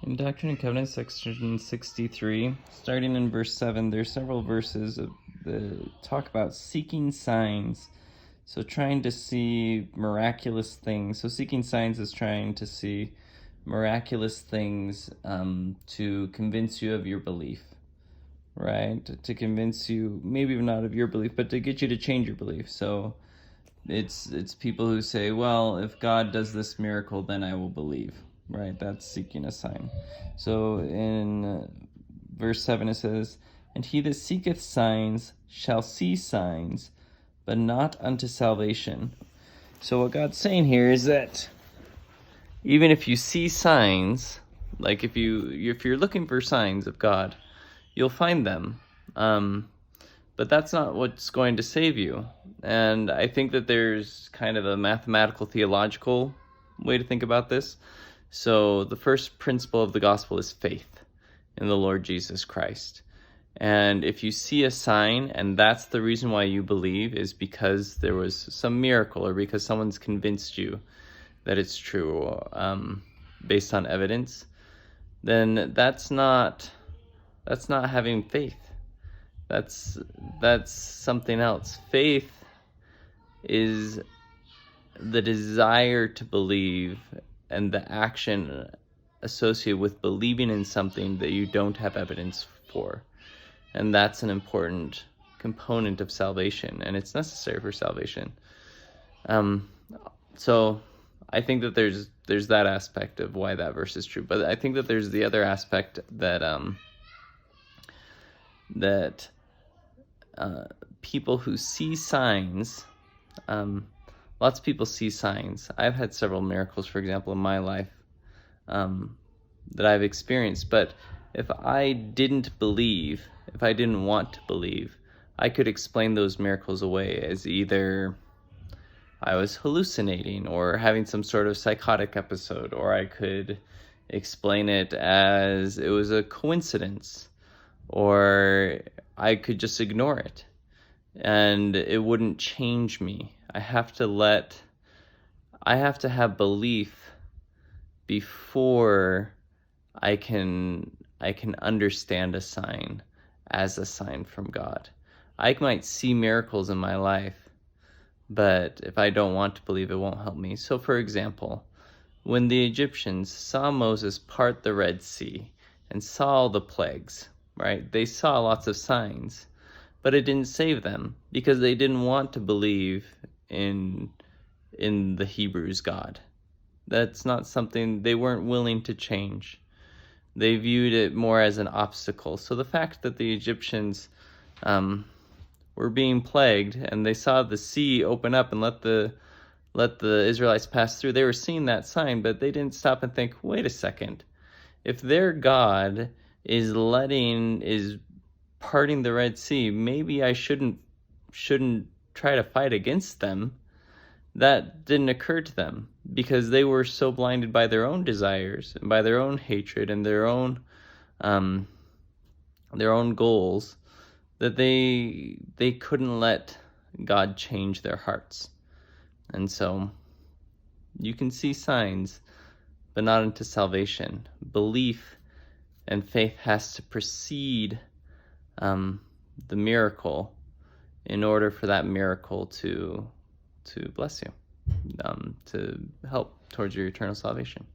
In Doctrine and Covenants, section 63, starting in verse 7, there's several verses that talk about seeking signs. So trying to see miraculous things. So seeking signs is trying to see miraculous things to convince you of your belief, right? To convince you, maybe not of your belief, but to get you to change your belief. So it's people who say, well, if God does this miracle, then I will believe. Right, that's seeking a sign. So in verse 7 it says, "And he that seeketh signs shall see signs, but not unto salvation." So what God's saying here is that even if you see signs, like if you're looking for signs of God, you'll find them. But that's not what's going to save you. And I think that there's kind of a mathematical, theological way to think about this. So the first principle of the gospel is faith in the Lord Jesus Christ. And if you see a sign and that's the reason why you believe is because there was some miracle or because someone's convinced you that it's true based on evidence, then that's not having faith. That's something else. Faith is the desire to believe and the action associated with believing in something that you don't have evidence for. And that's an important component of salvation, and it's necessary for salvation. So I think that there's that aspect of why that verse is true. But I think that there's the other aspect that people who see signs, lots of people see signs. I've had several miracles, for example, in my life that I've experienced. But if I didn't believe, if I didn't want to believe, I could explain those miracles away as either I was hallucinating or having some sort of psychotic episode, or I could explain it as it was a coincidence, or I could just ignore it and it wouldn't change me. I have to have belief before I can understand a sign as a sign from God. I might see miracles in my life, but if I don't want to believe, it won't help me. So for example, when the Egyptians saw Moses part the Red Sea and saw all the plagues, right? They saw lots of signs, but it didn't save them because they didn't want to believe in the Hebrews' God. That's not something they weren't willing to change. They viewed it more as an obstacle. So the fact that the Egyptians were being plagued and they saw the sea open up and let the Israelites pass through, they were seeing that sign, but they didn't stop and think, wait a second. If their God is parting the Red Sea, maybe I shouldn't try to fight against them. That didn't occur to them because they were so blinded by their own desires and by their own hatred and their own goals that they couldn't let God change their hearts. And so you can see signs, but not unto salvation. Belief and faith has to precede the miracle in order for that miracle to bless you, to help towards your eternal salvation.